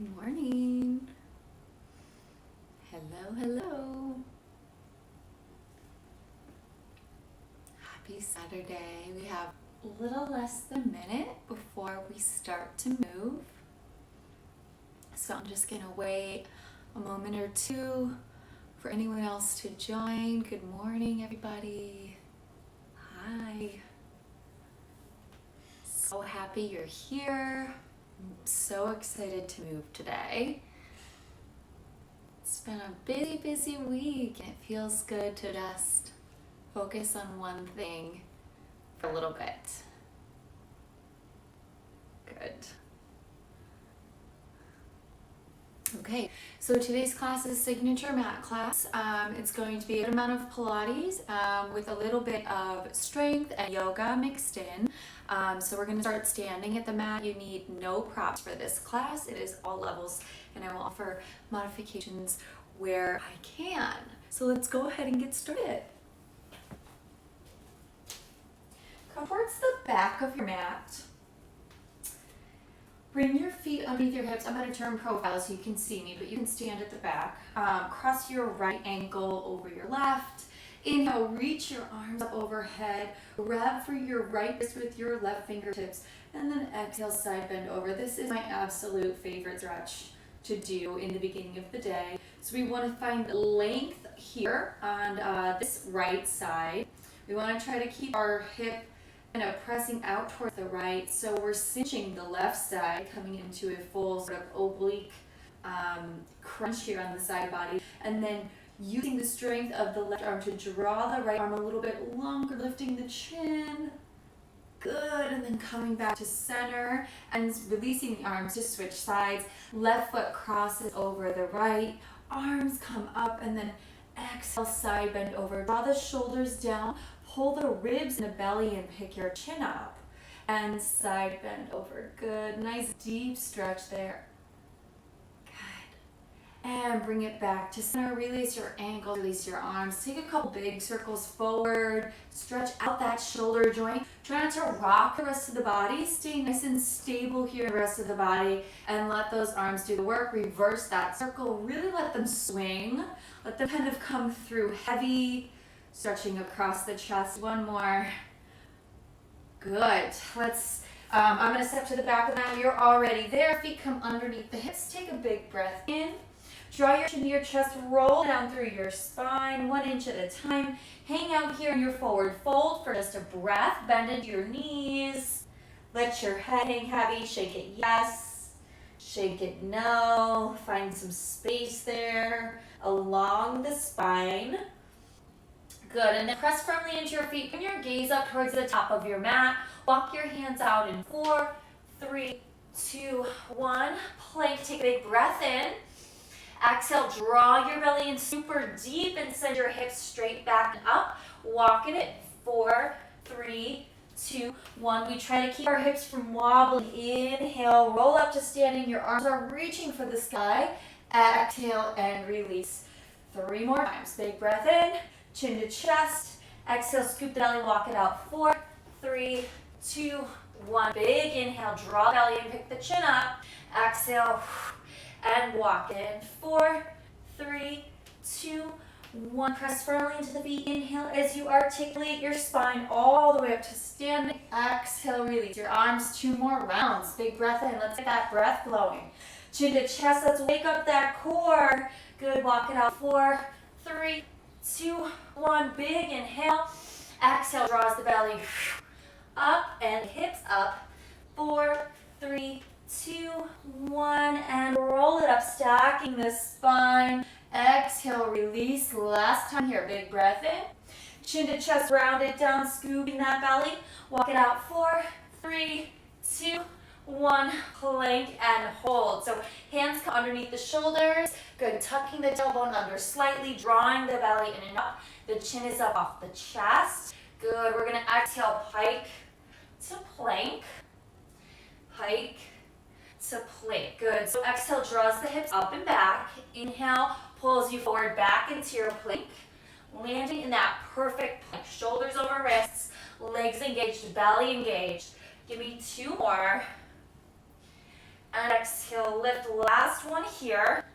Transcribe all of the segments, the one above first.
Good morning. Hello, hello. Happy Saturday. We have a little less than a minute before we start to move. So I'm just gonna wait a moment or two for anyone else to join. Good morning, everybody. Hi. So happy you're here. I'm so excited to move today. It's been a busy week and it feels good to just focus on one thing for a little bit. Good. Okay, so today's class is signature mat class. It's going to be a good amount of Pilates with a little bit of strength and yoga mixed in. So we're going to start standing at the mat. You need no props for this class. It is all levels, and I will offer modifications where I can. So let's go ahead and get started. Come towards the back of your mat. Bring your feet underneath your hips. I'm going to turn profile so you can see me, but you can stand at the back. Cross your right ankle over your left. Inhale, reach your arms up overhead. Grab for your right wrist with your left fingertips. And then exhale, side bend over. This is my absolute favorite stretch to do in the beginning of the day. So we want to find length here on this right side. We want to try to keep our hip kind of pressing out towards the right, so we're cinching the left side, coming into a full sort of oblique crunch here on the side body, and then using the strength of the left arm to draw the right arm a little bit longer, lifting the chin. Good, and then coming back to center and releasing the arms to switch sides. Left foot crosses over the right, arms come up, and then exhale, side bend over. Draw the shoulders down. Pull the ribs in the belly and pick your chin up. And side bend over. Good. Nice deep stretch there. Good. And bring it back to center. Release your ankles, release your arms. Take a couple big circles forward. Stretch out that shoulder joint. Try not to rock the rest of the body. Stay nice and stable here in the rest of the body. And let those arms do the work. Reverse that circle. Really let them swing. Let them kind of come through heavy. Stretching across the chest. One more. Good. I'm going to step to the back of that. You're already there. Feet come underneath the hips. Take a big breath in. Draw your chin to your chest. Roll down through your spine 1 inch at a time. Hang out here in your forward fold for just a breath. Bend into your knees. Let your head hang heavy. Shake it yes. Shake it no. Find some space there along the spine. Good, and then press firmly into your feet. Bring your gaze up towards the top of your mat. Walk your hands out in 4, 3, 2, 1. Plank, take a big breath in. Exhale, draw your belly in super deep and send your hips straight back and up. Walk it in 4, 3, 2, 1. We try to keep our hips from wobbling. Inhale, roll up to standing. Your arms are reaching for the sky. Exhale and release. 3 more times. Big breath in. Chin to chest. Exhale, scoop the belly, walk it out. 4, 3, 2, 1. Big inhale, draw belly and pick the chin up. Exhale, and walk it in. 4, 3, 2, 1. Press firmly into the feet. Inhale as you articulate your spine all the way up to standing. Exhale, release your arms. 2 more rounds. Big breath in. Let's get that breath flowing. Chin to chest. Let's wake up that core. Good. Walk it out. 4, 3, 2, 1. Big inhale. Exhale, draws the belly up and hips up. 4, 3, 2, 1. And roll it up, stacking the spine. Exhale, release. Last time here. Big breath in. Chin to chest, round it down, scooping that belly. Walk it out. 4, 3, 2, 1. Plank and hold. So hands come underneath the shoulders. Good. Tucking the tailbone under slightly, drawing the belly in and up. The chin is up off the chest. Good. We're going to exhale, pike to plank. Pike to plank. Good. So exhale, draws the hips up and back. Inhale, pulls you forward back into your plank. Landing in that perfect plank. Shoulders over wrists. Legs engaged, belly engaged. Give me 2 more. And exhale, lift. Last one here.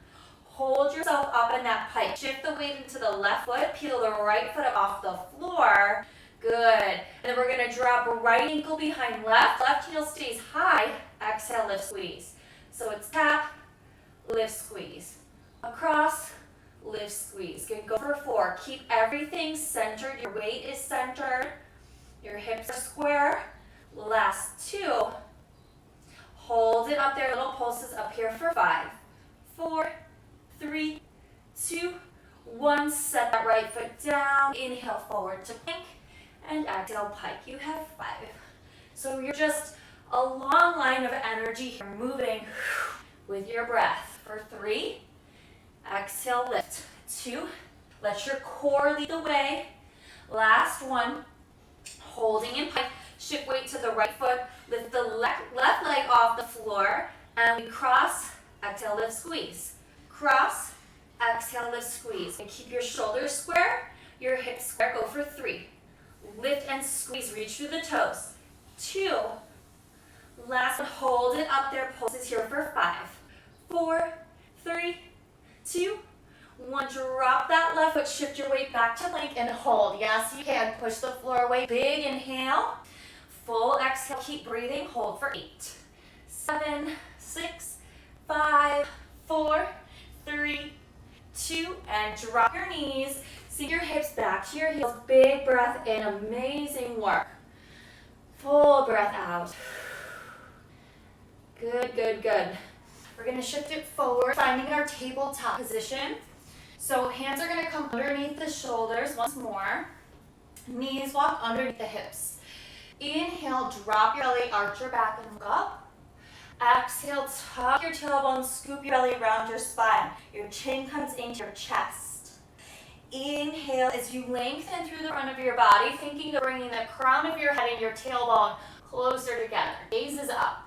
Hold yourself up in that pike. Shift the weight into the left foot. Peel the right foot up off the floor. Good. And then we're going to drop right ankle behind left. Left heel stays high. Exhale, lift, squeeze. So it's tap, lift, squeeze. Across, lift, squeeze. Good. Go for 4. Keep everything centered. Your weight is centered. Your hips are square. Last 2. Hold it up there. Little pulses up here for 5, 4, 3, 2, 1. Set that right foot down. Inhale forward to plank. And exhale, pike. You have 5. So you're just a long line of energy here, moving with your breath. For 3, exhale, lift. 2, let your core lead the way. Last 1, holding in pike. Shift weight to the right foot. Lift the left leg off the floor. And we cross, exhale, lift, squeeze. Cross, exhale, lift, squeeze. And keep your shoulders square, your hips square. Go for 3. Lift and squeeze, reach through the toes. 2. Last one, hold it up there. Pulses here for 5, 4, 3, 2, 1. Drop that left foot, shift your weight back to plank and hold. Yes, you can. Push the floor away. Big inhale. Full exhale. Keep breathing. Hold for 8, 7, 6, 5, 4, 3, 2, and drop your knees. Sink your hips back to your heels. Big breath in. Amazing work. Full breath out. Good, good, good. We're going to shift it forward, finding our tabletop position. So hands are going to come underneath the shoulders once more. Knees walk underneath the hips. Inhale, drop your belly, arch your back and look up. Exhale, tuck your tailbone, scoop your belly around your spine. Your chin comes into your chest. Inhale as you lengthen through the front of your body, thinking of bringing the crown of your head and your tailbone closer together. Gaze is up.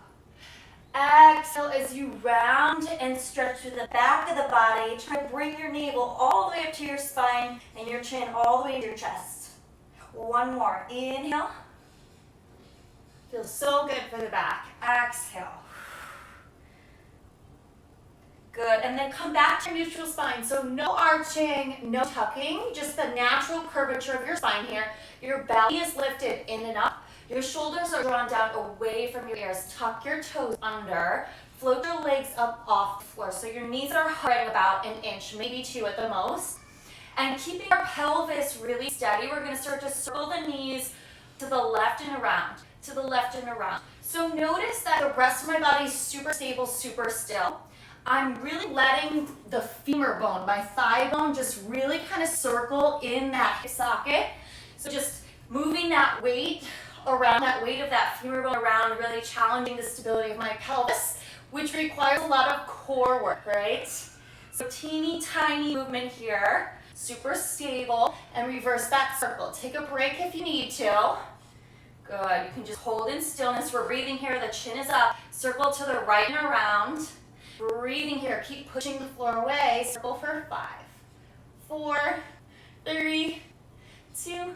Exhale as you round and stretch through the back of the body. Try to bring your navel all the way up to your spine and your chin all the way to your chest. One more. Inhale. Feels so good for the back. Exhale. Good. And then come back to neutral spine. So no arching, no tucking, just the natural curvature of your spine here. Your belly is lifted in and up. Your shoulders are drawn down away from your ears. Tuck your toes under. Float your legs up off the floor. So your knees are hovering about an inch, maybe 2 at the most. And keeping our pelvis really steady, we're going to start to circle the knees to the left and around, to the left and around. So notice that the rest of my body is super stable, super still. I'm really letting the femur bone, my thigh bone, just really kind of circle in that hip socket. So just moving that weight around, that weight of that femur bone around, really challenging the stability of my pelvis, which requires a lot of core work, right? So teeny tiny movement here, super stable, and reverse that circle. Take a break if you need to. Good, you can just hold in stillness. We're breathing here, the chin is up, circle to the right and around. Breathing here, keep pushing the floor away. Circle for 5, 4, 3, 2,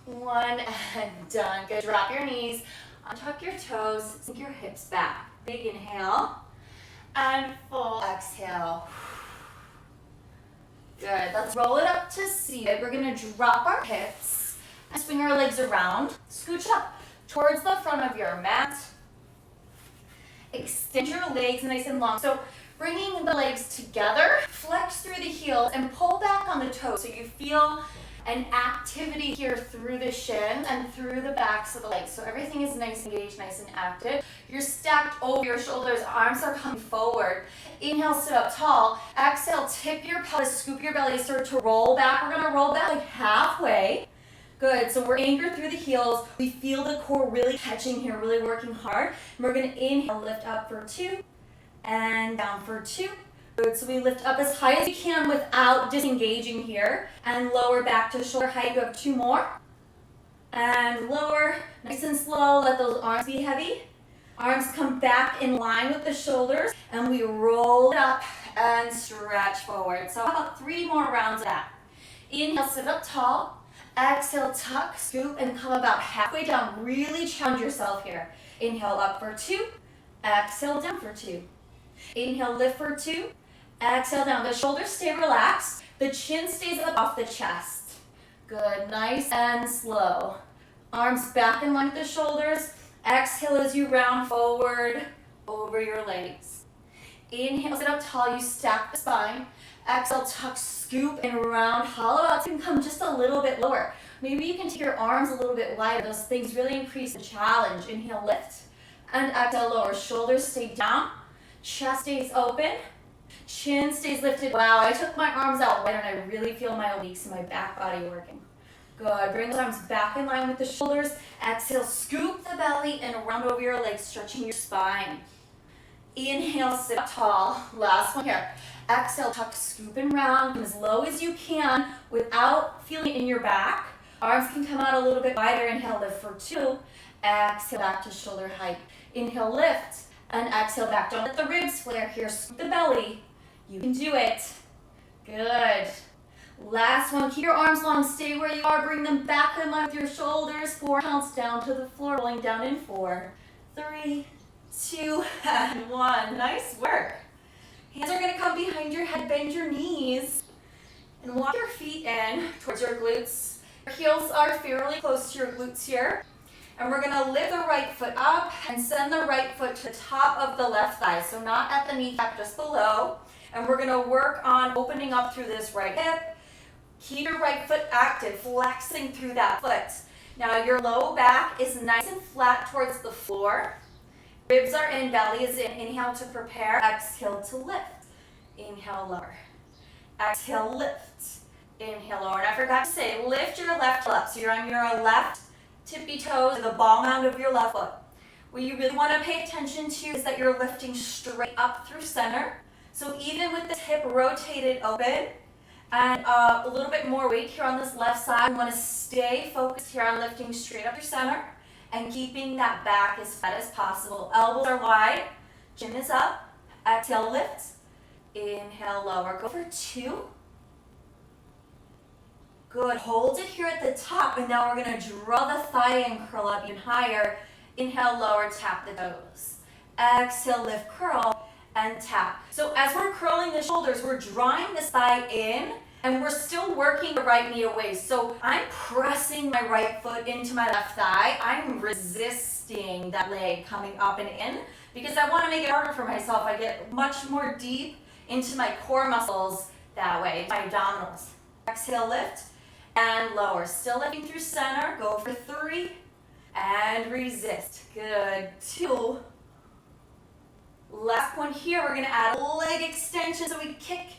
1, and done. Good, drop your knees, untuck your toes, sink your hips back. Big inhale, and full exhale. Good, let's roll it up to seated. We're gonna drop our hips and swing our legs around. Scooch up towards the front of your mat. Extend your legs nice and long. So bringing the legs together, flex through the heels and pull back on the toes so you feel an activity here through the shins and through the backs of the legs. So everything is nice and engaged, nice and active. You're stacked over your shoulders, arms are coming forward. Inhale, sit up tall. Exhale, tip your pelvis, scoop your belly, start to roll back. We're gonna roll back like halfway. Good, so we're anchored through the heels. We feel the core really catching here, really working hard. And we're gonna inhale, lift up for 2, and down for 2. Good, so we lift up as high as you can without disengaging here. And lower back to shoulder height, you have 2 more. And lower, nice and slow, let those arms be heavy. Arms come back in line with the shoulders, and we roll it up and stretch forward. So how about 3 more rounds of that? Inhale, sit up tall. Exhale, tuck, scoop, and come about halfway down. Really challenge yourself here. Inhale up for 2, Exhale down for 2. Inhale, lift for 2. Exhale down. The shoulders stay relaxed. The chin stays up off the chest. Good, nice and slow. Arms back in line with the shoulders. Exhale as you round forward over your legs. Inhale, sit up tall, you stack the spine. Exhale, tuck, scoop, and round. Hollow out, so you can come just a little bit lower. Maybe you can take your arms a little bit wider. Those things really increase the challenge. Inhale, lift. And exhale, lower. Shoulders stay down. Chest stays open. Chin stays lifted. Wow, I took my arms out wider and I really feel my obliques and my back body working. Good. Bring those arms back in line with the shoulders. Exhale, scoop the belly and round over your legs, stretching your spine. Inhale, sit up tall. Last one here. Exhale, tuck, scoop, and round. Come as low as you can without feeling it in your back. Arms can come out a little bit wider. Inhale, lift for 2. Exhale, back to shoulder height. Inhale, lift. And exhale, back. Don't let the ribs flare here. Scoop the belly. You can do it. Good. Last one. Keep your arms long. Stay where you are. Bring them back in line with your shoulders. 4 counts down to the floor. Rolling down in 4, 3, 2, and 1. Nice work. Hands are going to come behind your head. Bend your knees. And walk your feet in towards your glutes. Your heels are fairly close to your glutes here. And we're going to lift the right foot up and send the right foot to the top of the left thigh. So not at the kneecap, just below. And we're going to work on opening up through this right hip. Keep your right foot active, flexing through that foot. Now your low back is nice and flat towards the floor. Ribs are in, belly is in. Inhale to prepare, exhale to lift. Inhale, lower. Exhale, lift. Inhale, lower. And I forgot to say, lift your left heel up. So you're on your left tippy toes to the ball mound of your left foot. What you really want to pay attention to is that you're lifting straight up through center. So even with the hip rotated open and a little bit more weight here on this left side, we want to stay focused here on lifting straight up through center and keeping that back as flat as possible. Elbows are wide, chin is up. Exhale, lift. Inhale, lower. Go for 2. Good. Hold it here at the top, and now we're going to draw the thigh and curl up even higher. Inhale, lower, tap the toes. Exhale, lift, curl, and tap. So as we're curling the shoulders, we're drawing this thigh in, and we're still working the right knee away. So I'm pressing my right foot into my left thigh. I'm resisting that leg coming up and in because I want to make it harder for myself. I get much more deep into my core muscles that way, my abdominals. Exhale, lift. And lower. Still lifting through center. Go for 3. And resist. Good. 2. Last one here. We're going to add a leg extension. So we kick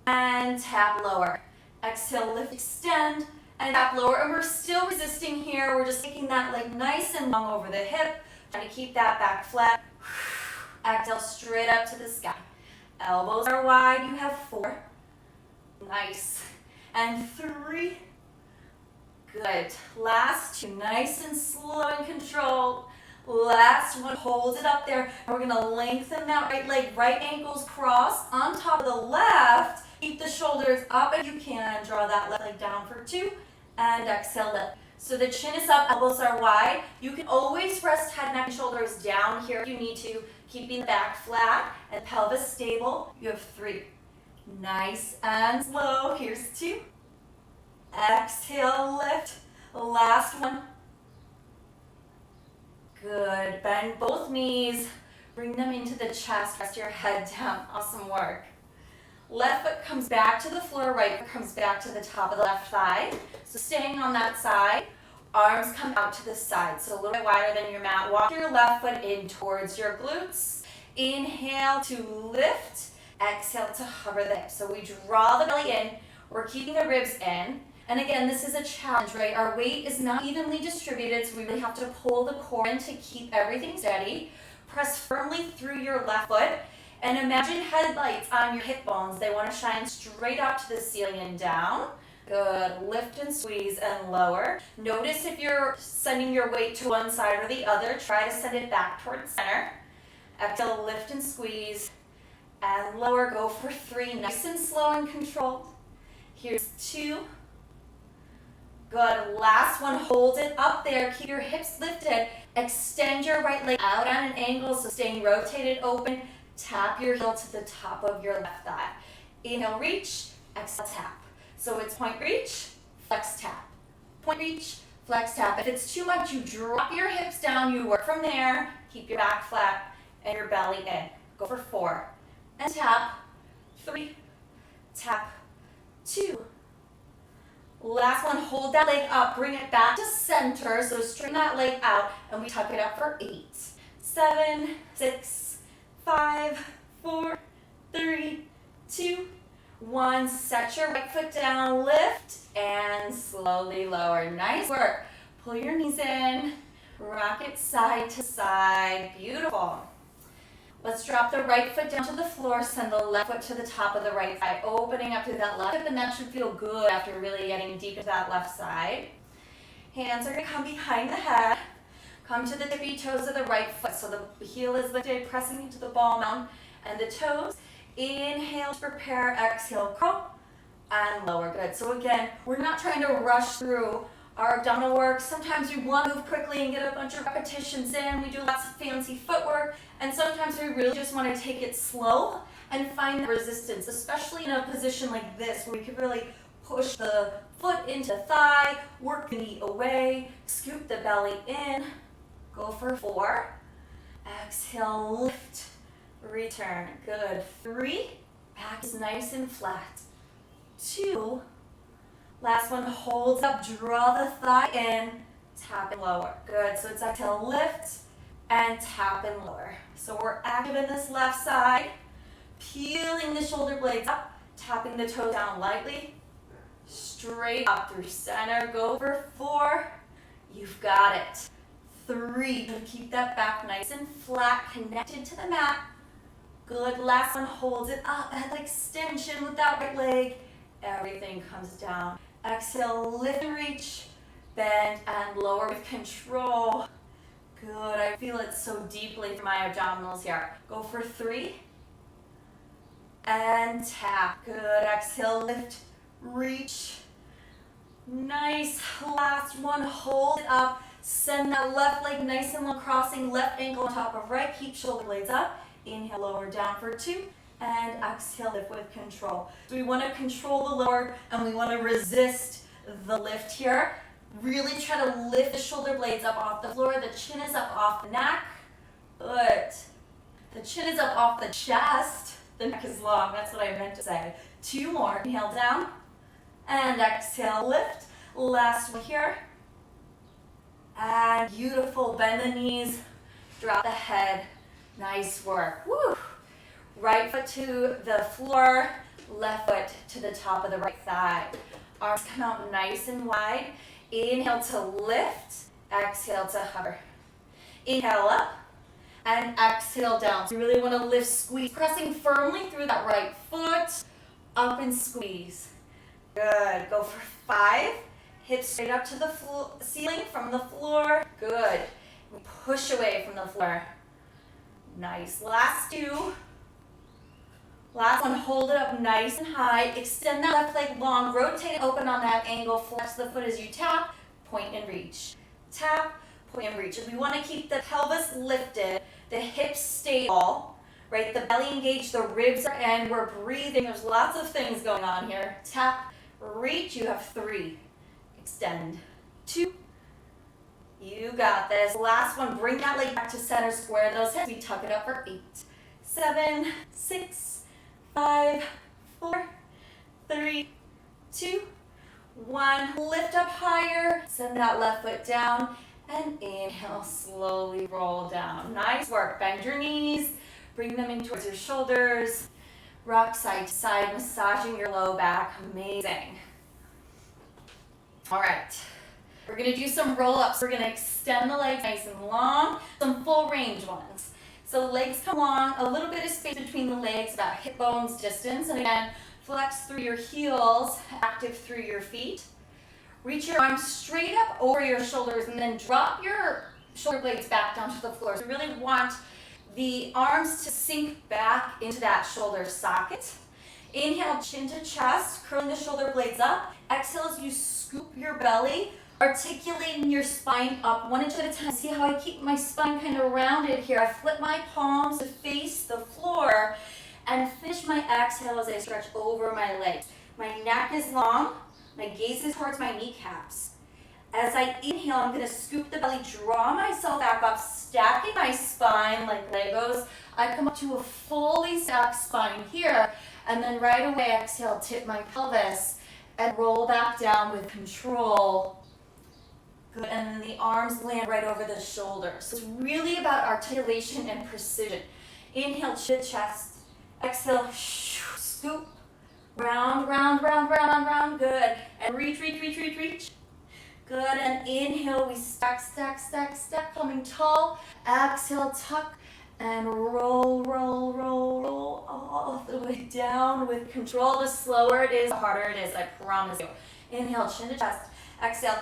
and tap lower. Exhale, lift, extend, and tap lower. And we're still resisting here. We're just taking that leg nice and long over the hip. Trying to keep that back flat. Exhale, straight up to the sky. Elbows are wide. You have 4. Nice. And 3. Good. Last 2. Nice and slow and controlled. Last one. Hold it up there. And we're going to lengthen that right leg. Right ankles cross on top of the left. Keep the shoulders up if you can. Draw that left leg down for 2. And exhale, lift. So the chin is up. Elbows are wide. You can always rest head, neck, and shoulders down here if you need to. Keeping the back flat and pelvis stable. You have 3. Nice and slow. Here's 2. Exhale, lift. Last one. Good. Bend both knees. Bring them into the chest. Rest your head down. Awesome work. Left foot comes back to the floor. Right foot comes back to the top of the left thigh. So staying on that side. Arms come out to the side. So a little bit wider than your mat. Walk your left foot in towards your glutes. Inhale to lift. Exhale to hover the hips. So we draw the belly in. We're keeping the ribs in. And again, this is a challenge, right? Our weight is not evenly distributed, so we really have to pull the core in to keep everything steady. Press firmly through your left foot. And imagine headlights on your hip bones. They want to shine straight up to the ceiling and down. Good. Lift and squeeze and lower. Notice if you're sending your weight to one side or the other. Try to send it back towards center. Exhale, lift and squeeze. And lower. Go for 3. Nice and slow and controlled. Here's 2. Good. Last one. Hold it up there. Keep your hips lifted. Extend your right leg out at an angle, so staying rotated open. Tap your heel to the top of your left thigh. Inhale, reach, exhale, tap. So it's point, reach, flex, tap. Point, reach, flex, tap. If it's too much, you drop your hips down, you work from there. Keep your back flat and your belly in. Go for 4. And tap, 3, tap, 2. Last one, hold that leg up, bring it back to center, so straighten that leg out, and we tuck it up for 8, 7, 6, 5, 4, 3, 2, 1. Set your right foot down, lift, and slowly lower. Nice work. Pull your knees in, rock it side to side. Beautiful. Let's drop the right foot down to the floor, send the left foot to the top of the right thigh, opening up through that left hip, and that should feel good after really getting deep into that left side. Hands are going to come behind the head. Come to the tippy toes of the right foot, so the heel is lifted, pressing into the ball mound, and the toes. Inhale to prepare, exhale, curl, and lower. Good. So again, we're not trying to rush through our abdominal work. Sometimes we want to move quickly and get a bunch of repetitions in. We do lots of fancy footwork, and sometimes we really just want to take it slow and find the resistance, especially in a position like this where we can really push the foot into the thigh, work the knee away, scoop the belly in. Go for 4. Exhale, lift, return. Good. 3. Back is nice and flat. 2. Last one, holds up, draw the thigh in, tap and lower. Good, so it's exhale, lift, and tap and lower. So we're active in this left side, peeling the shoulder blades up, tapping the toes down lightly, straight up through center. Go for 4, you've got it. 3, keep that back nice and flat, connected to the mat. Good, last one, holds it up, head extension with that right leg. Everything comes down. Exhale, lift and reach, bend and lower with control. Good, I feel it so deeply through my abdominals here. Go for 3, and tap. Good, exhale, lift, reach. Nice, last one, hold it up. Send that left leg nice and long, crossing left ankle on top of right. Keep shoulder blades up. Inhale, lower down for 2. And exhale, lift with control. So we want to control the lower, and we want to resist the lift here. Really try to lift the shoulder blades up off the floor. The chin is up off the neck. Good. The chin is up off the chest. The neck is long. That's what I meant to say. 2 more. Inhale down. And exhale, lift. Last one here. And beautiful. Bend the knees. Drop the head. Nice work. Woo. Right foot to the floor, left foot to the top of the right thigh. Arms come out nice and wide. Inhale to lift, exhale to hover. Inhale up, and exhale down. So you really want to lift, squeeze, pressing firmly through that right foot, up and squeeze. Good, go for 5. Hips straight up to the ceiling from the floor. Good, push away from the floor. Nice, last 2. Last one, hold it up nice and high. Extend that left leg long, rotate it open on that angle, flex the foot as you tap, point and reach. Tap, point and reach. And we want to keep the pelvis lifted, the hips stable, right? The belly engaged, the ribs are in, we're breathing. There's lots of things going on here. Tap, reach, you have 3. Extend, 2. You got this. Last one, bring that leg back to center, square those hips. We tuck it up for 8, 7, 6, 5, 4, 3, 2, 1. Lift up higher. Send that left foot down. And inhale, slowly roll down. Nice work. Bend your knees. Bring them in towards your shoulders. Rock side to side, massaging your low back. Amazing. All right. We're going to do some roll-ups. We're going to extend the legs nice and long. Some full range ones. So legs come long, a little bit of space between the legs, about hip bones distance. And again, flex through your heels, active through your feet. Reach your arms straight up over your shoulders and then drop your shoulder blades back down to the floor. So you really want the arms to sink back into that shoulder socket. Inhale, chin to chest, curling the shoulder blades up. Exhale as you scoop your belly Articulating your spine up 1 inch at a time. See how I keep my spine kind of rounded here. I flip my palms to face the floor and finish my exhale as I stretch over my legs. My neck is long, my gaze is towards my kneecaps. As I inhale, I'm gonna scoop the belly, draw myself back up, stacking my spine like Legos. I come up to a fully stacked spine here, and then right away exhale, tip my pelvis, and roll back down with control. Good, and then the arms land right over the shoulders. So it's really about articulation and precision. Inhale, chin to chest. Exhale, scoop. Round, round, round, round, round. Good. And reach, reach, reach, reach, reach. Good, and inhale, we stack, stack, stack, stack, coming tall. Exhale, tuck, and roll, roll, roll, roll all the way down with control. The slower it is, the harder it is, I promise you. Inhale, chin to chest. Exhale,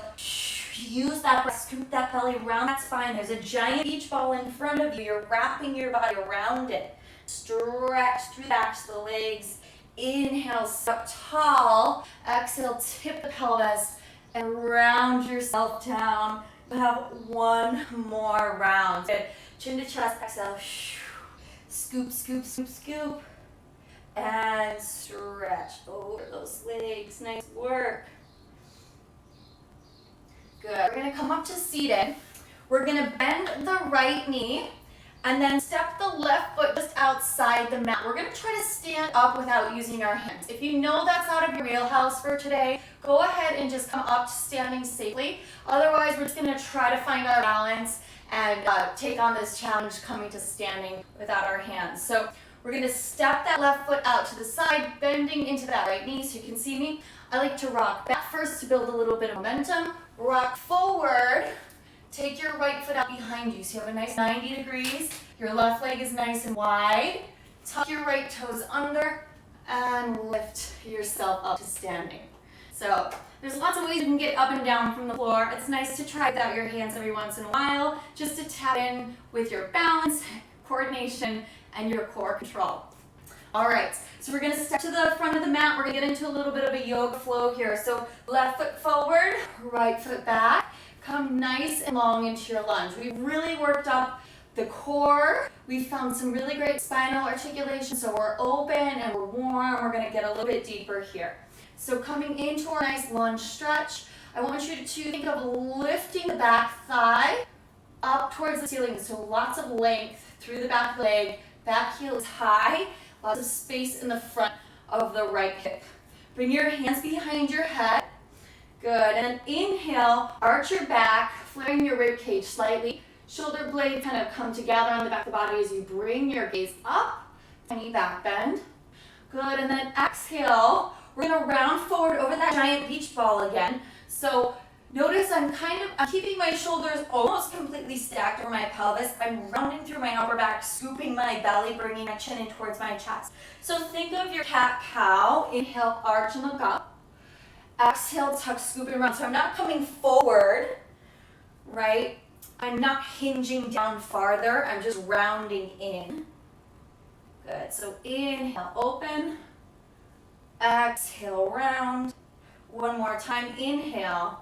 use that breath, scoop that belly around that spine. There's a giant beach ball in front of you. You're wrapping your body around it. Stretch through the backs of the legs. Inhale, sit up tall. Exhale, tip the pelvis and round yourself down. You have one more round. Good. Chin to chest, exhale. Scoop, scoop, scoop, scoop. And stretch over those legs. Nice work. Good. We're going to come up to seated. We're going to bend the right knee and then step the left foot just outside the mat. We're going to try to stand up without using our hands. If you know that's out of your wheelhouse for today, go ahead and just come up to standing safely. Otherwise, we're just going to try to find our balance and take on this challenge coming to standing without our hands. So we're going to step that left foot out to the side, bending into that right knee so you can see me. I like to rock back first to build a little bit of momentum. Rock forward. Take your right foot out behind you so you have a nice 90 degrees. Your left leg is nice and wide. Tuck your right toes under and lift yourself up to standing. So there's lots of ways you can get up and down from the floor. It's nice to try without your hands every once in a while, just to tap in with your balance, coordination, and your core control. All right, so we're gonna step to the front of the mat. We're gonna get into a little bit of a yoga flow here. So left foot forward, right foot back. Come nice and long into your lunge. We've really worked up the core. We've found some really great spinal articulation, so we're open and we're warm. We're gonna get a little bit deeper here. So coming into our nice lunge stretch, I want you to think of lifting the back thigh up towards the ceiling. So lots of length through the back leg. Back heel is high, lots of space in the front of the right hip. Bring your hands behind your head. Good, and then inhale, arch your back, flaring your rib cage slightly. Shoulder blades kind of come together on the back of the body as you bring your gaze up. Tiny back bend. Good, and then exhale. We're gonna round forward over that giant beach ball again. So notice I'm keeping my shoulders almost completely stacked over my pelvis. I'm rounding through my upper back, scooping my belly, bringing my chin in towards my chest. So think of your cat-cow. Inhale, arch and look up. Exhale, tuck, scoop and round. So I'm not coming forward, right? I'm not hinging down farther. I'm just rounding in. Good. So inhale, open. Exhale, round. One more time. Inhale.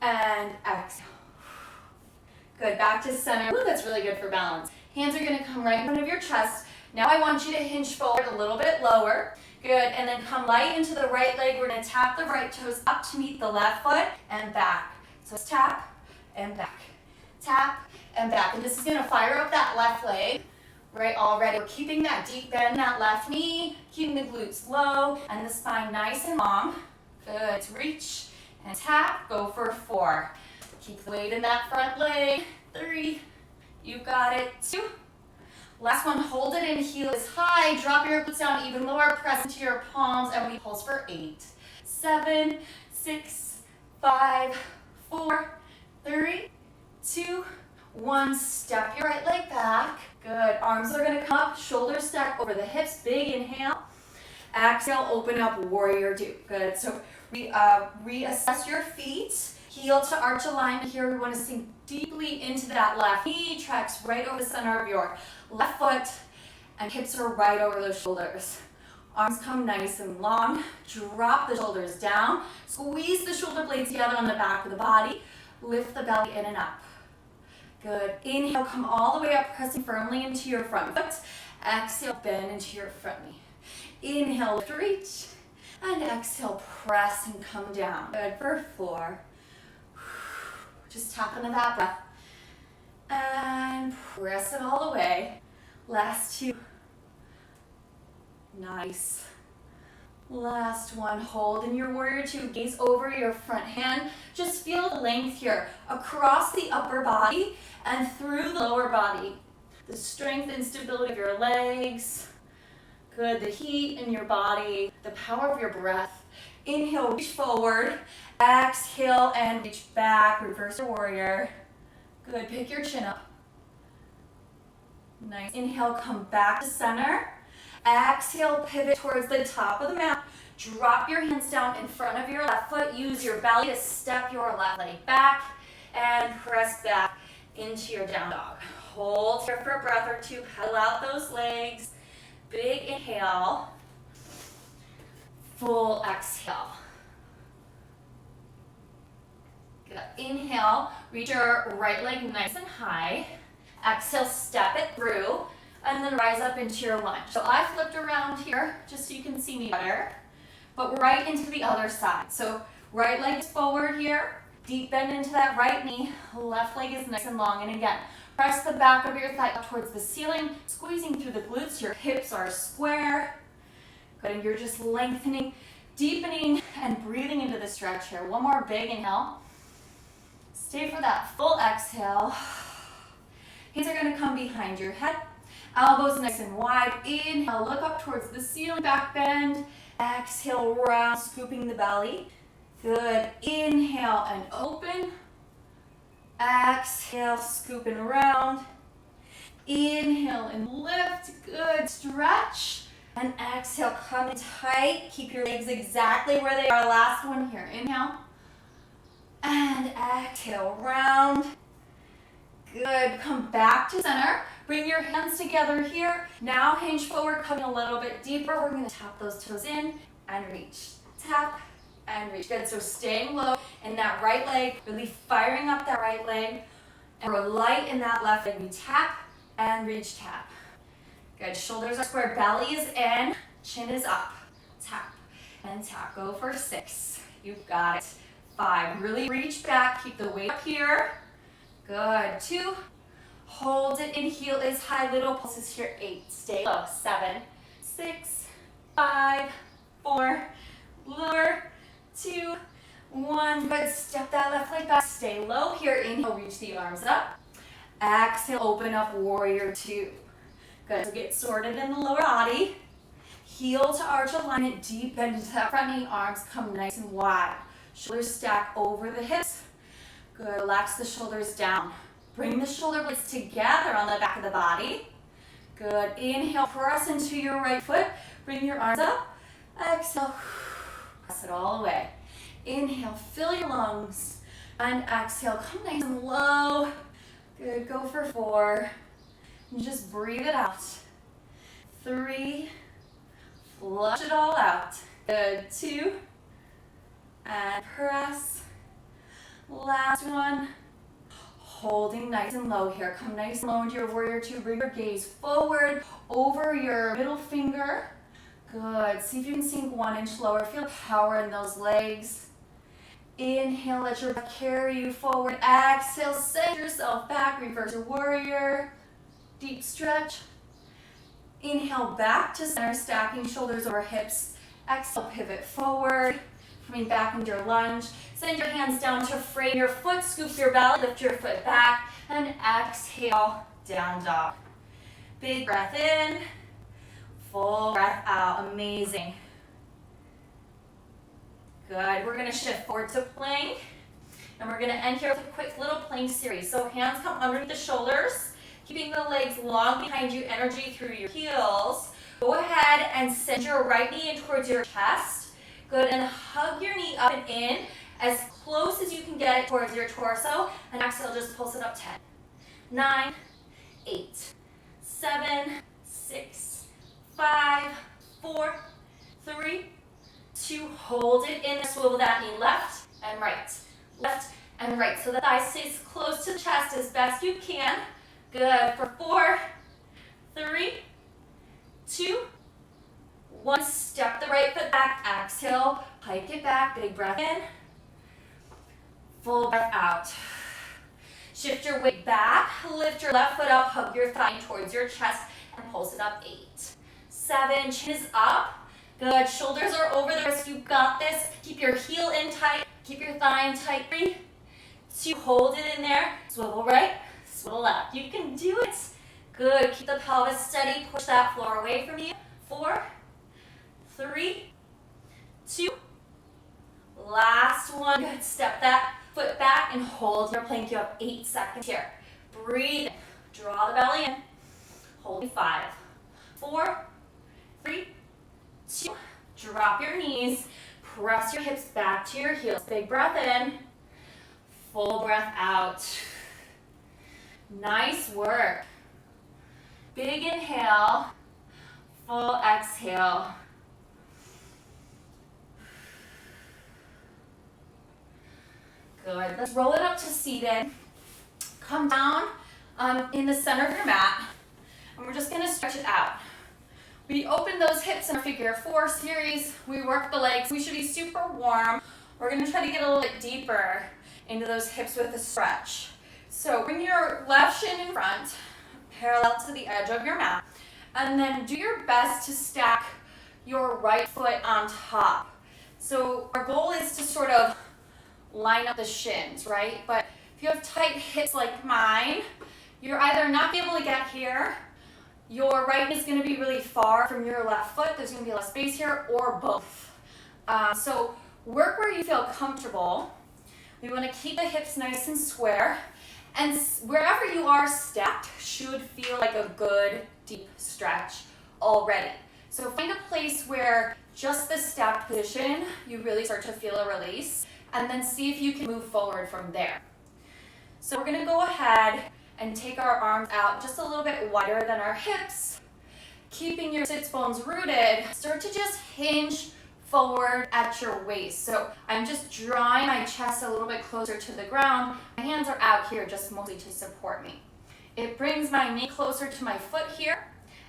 And exhale. Good. Back to center. Ooh, that's really good for balance. Hands are going to come right in front of your chest. Now I want you to hinge forward a little bit lower. Good, and then come light into the right leg. We're gonna tap the right toes up to meet the left foot and back. So it's tap and back, tap and back. And this is gonna fire up that left leg, right, already. We're keeping that deep bend in that left knee, keeping the glutes low and the spine nice and long. Good, reach and tap, go for 4. Keep the weight in that front leg. 3, you got it. 2. Last one, hold it in, heel is high, drop your glutes down even lower, press into your palms, and we pulse for 8, 7, 6, 5, 4, 3, 2, 1. Step your right leg back. Good, arms are gonna come up, shoulders stack over the hips, big inhale. Exhale, open up, warrior 2. Good, so reassess your feet. Heel to arch alignment here. We want to sink deeply into that left knee, tracks right over the center of your left foot, and hips are right over those shoulders. Arms come nice and long. Drop the shoulders down. Squeeze the shoulder blades together on the back of the body. Lift the belly in and up. Good. Inhale, come all the way up, pressing firmly into your front foot. Exhale, bend into your front knee. Inhale, lift, reach. And exhale, press and come down. Good for 4. Just tap into that breath. And press it all the way. Last 2. Nice. Last one. Hold in your warrior 2. Gaze over your front hand. Just feel the length here across the upper body and through the lower body. The strength and stability of your legs. Good. The heat in your body. The power of your breath. Inhale, reach forward. Exhale and reach back. Reverse your warrior. Good. Pick your chin up. Nice. Inhale, come back to center. Exhale, pivot towards the top of the mat. Drop your hands down in front of your left foot. Use your belly to step your left leg back and press back into your down dog. Hold here for a breath or 2. Pedal out those legs. Big inhale. Full exhale. Good. Inhale, reach your right leg nice and high. Exhale, step it through. And then rise up into your lunge. So I flipped around here just so you can see me better, but right into the other side. So right leg is forward here, deep bend into that right knee, left leg is nice and long. And again, press the back of your thigh up towards the ceiling, squeezing through the glutes. Your hips are square. Good, and you're just lengthening, deepening, and breathing into the stretch here. One more big inhale. Stay for that full exhale. Hands are gonna come behind your head. Elbows nice and wide. Inhale, look up towards the ceiling, back bend. Exhale, round, scooping the belly. Good. Inhale and open. Exhale, scoop and round. Inhale and lift. Good. Stretch. And exhale, come in tight. Keep your legs exactly where they are. Last one here. Inhale. And exhale, round. Good. Come back to center. Bring your hands together here. Now hinge forward, coming a little bit deeper. We're gonna tap those toes in and reach. Tap and reach. Good, so staying low in that right leg, really firing up that right leg. And we're light in that left leg. We tap and reach, tap. Good, shoulders are square, belly is in, chin is up. Tap and tap. Go for 6. You've got it. 5, really reach back, keep the weight up here. Good, 2. Hold it in, heel is high, little pulses here. 8, stay low. 7, 6, 5, 4, lower, 2, 1. Good, step that left leg back, stay low here. Inhale, reach the arms up. Exhale, open up, warrior 2. Good, so get sorted in the lower body. Heel to arch alignment, deep bend into that front knee, arms come nice and wide. Shoulders stack over the hips. Good, relax the shoulders down. Bring the shoulder blades together on the back of the body. Good. Inhale, press into your right foot. Bring your arms up. Exhale, press it all the way. Inhale, fill your lungs. And exhale, come nice and low. Good, go for 4. And just breathe it out. 3, flush it all out. Good, 2, and press. Last one. Holding nice and low here. Come nice and low into your warrior 2. Bring your gaze forward over your middle finger. Good. See if you can sink 1 inch lower. Feel power in those legs. Inhale, let your breath carry you forward. Exhale, send yourself back. Reverse your warrior. Deep stretch. Inhale, back to center, stacking shoulders over hips. Exhale, pivot forward. Coming back into your lunge. Send your hands down to frame your foot, scoop your belly, lift your foot back, and exhale, down dog. Big breath in, full breath out. Amazing. Good. We're going to shift forward to plank, and we're going to end here with a quick little plank series. So hands come underneath the shoulders, keeping the legs long behind you, energy through your heels. Go ahead and send your right knee in towards your chest. Good, and hug your knee up and in as close as you can get it towards your torso. And exhale, just pulse it up. 10, 9, 8, 7, 6, 5, 4, swivel that knee left and right. Left and right. So the thigh stays close to the chest as best you can. Good. For 4, 3, 2, 1. Step the right foot back. Exhale. Hike it back. Big breath in. Full breath out. Shift your weight back. Lift your left foot up. Hug your thigh towards your chest and pulse it up. 8, 7. Chin is up. Good. Shoulders are over the wrist. You got this. Keep your heel in tight. Keep your thigh in tight. 3, 2. Hold it in there. Swivel right. Swivel left. You can do it. Good. Keep the pelvis steady. Push that floor away from you. 4, 3, 2. Last one. Good. Step that foot back and hold your plank. You have 8 seconds here. Breathe. Draw the belly in. Hold 5, 4, 3, 2. Drop your knees. Press your hips back to your heels. Big breath in. Full breath out. Nice work. Big inhale. Full exhale. Good. Let's roll it up to seated. Come down in the center of your mat. And we're just going to stretch it out. We open those hips in our figure 4 series. We work the legs. We should be super warm. We're going to try to get a little bit deeper into those hips with a stretch. So bring your left shin in front, parallel to the edge of your mat. And then do your best to stack your right foot on top. So our goal is to sort of line up the shins, right? But if you have tight hips like mine, you're either not be able to get here, your right is going to be really far from your left foot, there's going to be a lot of space here, or both. So work where you feel comfortable. We want to keep the hips nice and square, and wherever you are stacked should feel like a good deep stretch already. So find a place where just the stacked position, you really start to feel a release, and then see if you can move forward from there. So we're going to go ahead and take our arms out just a little bit wider than our hips. Keeping your sits bones rooted, start to just hinge forward at your waist. So I'm just drawing my chest a little bit closer to the ground. My hands are out here just mostly to support me. It brings my knee closer to my foot here,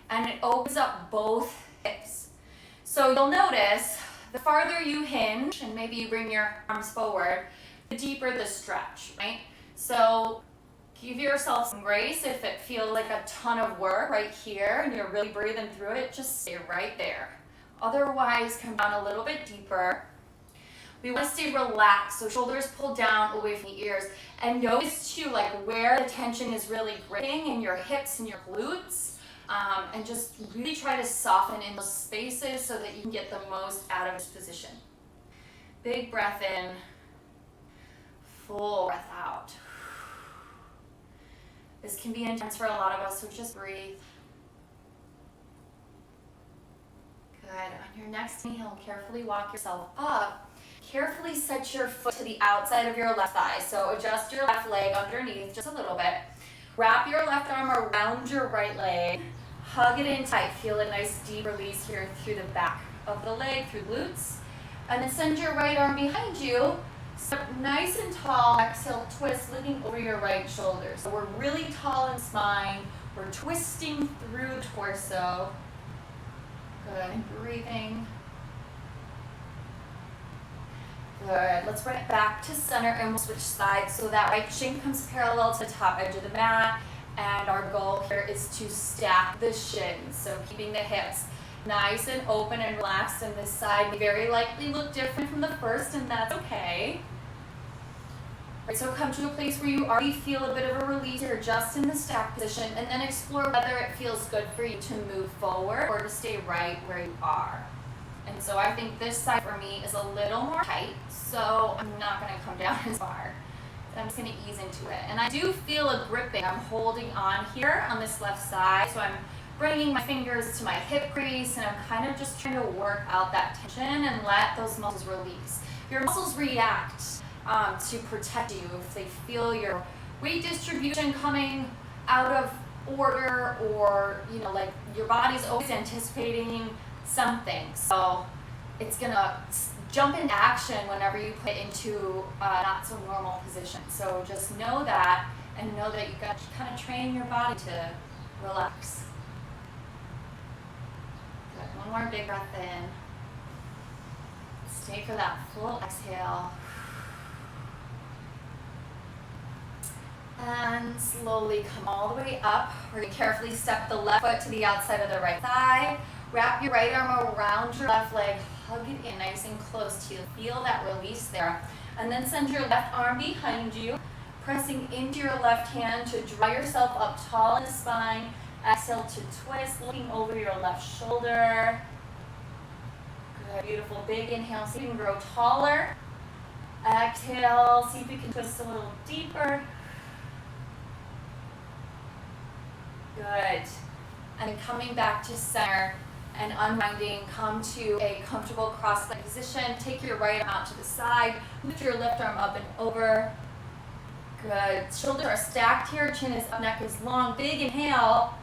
and it opens up both hips. So you'll notice the farther you hinge, and maybe you bring your arms forward, the deeper the stretch, right? So give yourself some grace. If it feels like a ton of work right here and you're really breathing through it, just stay right there. Otherwise, come down a little bit deeper. We want to stay relaxed, so shoulders pulled down away from the ears. And notice too, like where the tension is really gripping in your hips and your glutes. And just really try to soften in those spaces so that you can get the most out of this position. Big breath in, full breath out. This can be intense for a lot of us, so just breathe. Good. On your next inhale, carefully walk yourself up. Carefully set your foot to the outside of your left thigh. So adjust your left leg underneath just a little bit. Wrap your left arm around your right leg. Hug it in tight. Feel a nice deep release here through the back of the leg, through glutes. And then send your right arm behind you. Step nice and tall. Exhale, twist, looking over your right shoulder. So we're really tall in spine. We're twisting through the torso. Good. And breathing. Good. Let's bring it back to center and we'll switch sides so that right shin comes parallel to the top edge of the mat. And our goal here is to stack the shins. So keeping the hips nice and open and relaxed, and this side may very likely look different from the first, and that's okay. Right, so come to a place where you already feel a bit of a release here just in the stack position, and then explore whether it feels good for you to move forward or to stay right where you are. And so I think this side for me is a little more tight, so I'm not going to come down as far. I'm just going to ease into it. And I do feel a gripping. I'm holding on here on this left side, so I'm bringing my fingers to my hip crease, and I'm kind of just trying to work out that tension and let those muscles release. Your muscles react to protect you if they feel your weight distribution coming out of order, or like your body's always anticipating something. So it's gonna jump in action whenever you put into a not so normal position. So just know that, and know that you got to kind of train your body to relax. Good. One more big breath in. Stay for that full exhale. And slowly come all the way up. We're going to carefully step the left foot to the outside of the right thigh. Wrap your right arm around your left leg. Hug it in nice and close to you. Feel that release there. And then send your left arm behind you, pressing into your left hand to draw yourself up tall in the spine. Exhale to twist, looking over your left shoulder. Good, beautiful. Big inhale, so you can grow taller. Exhale, see if you can twist a little deeper. Good. And then coming back to center and unwinding, come to a comfortable cross-legged position. Take your right arm out to the side. Lift your left arm up and over. Good. Shoulders are stacked here. Chin is up, neck is long. Big inhale.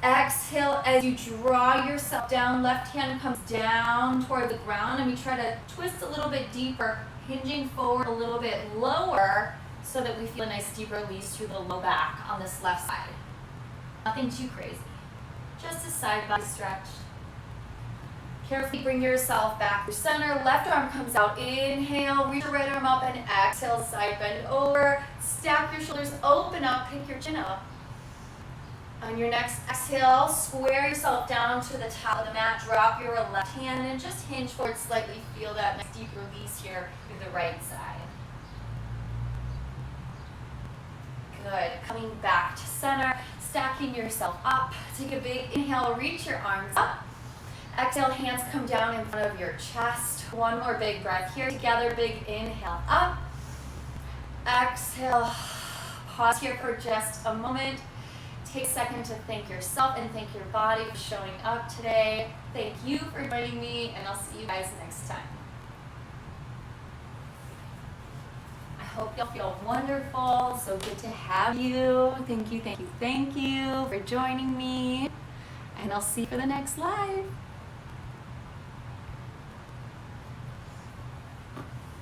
Exhale as you draw yourself down. Left hand comes down toward the ground, and we try to twist a little bit deeper, hinging forward a little bit lower so that we feel a nice deep release through the low back on this left side. Nothing too crazy. Just a side body stretch. Carefully bring yourself back to center. Left arm comes out. Inhale, reach your right arm up, and exhale, side bend over. Stack your shoulders, open up, pick your chin up. On your next exhale, square yourself down to the top of the mat. Drop your left hand and just hinge forward slightly. Feel that nice deep release here through the right side. Good. Coming back to center, stacking yourself up. Take a big inhale, reach your arms up. Exhale, hands come down in front of your chest. One more big breath here. Together, big inhale up. Exhale. Pause here for just a moment. Take a second to thank yourself and thank your body for showing up today. Thank you for joining me, and I'll see you guys next time. I hope you'll feel wonderful. So good to have you. Thank you, thank you, thank you for joining me. And I'll see you for the next live.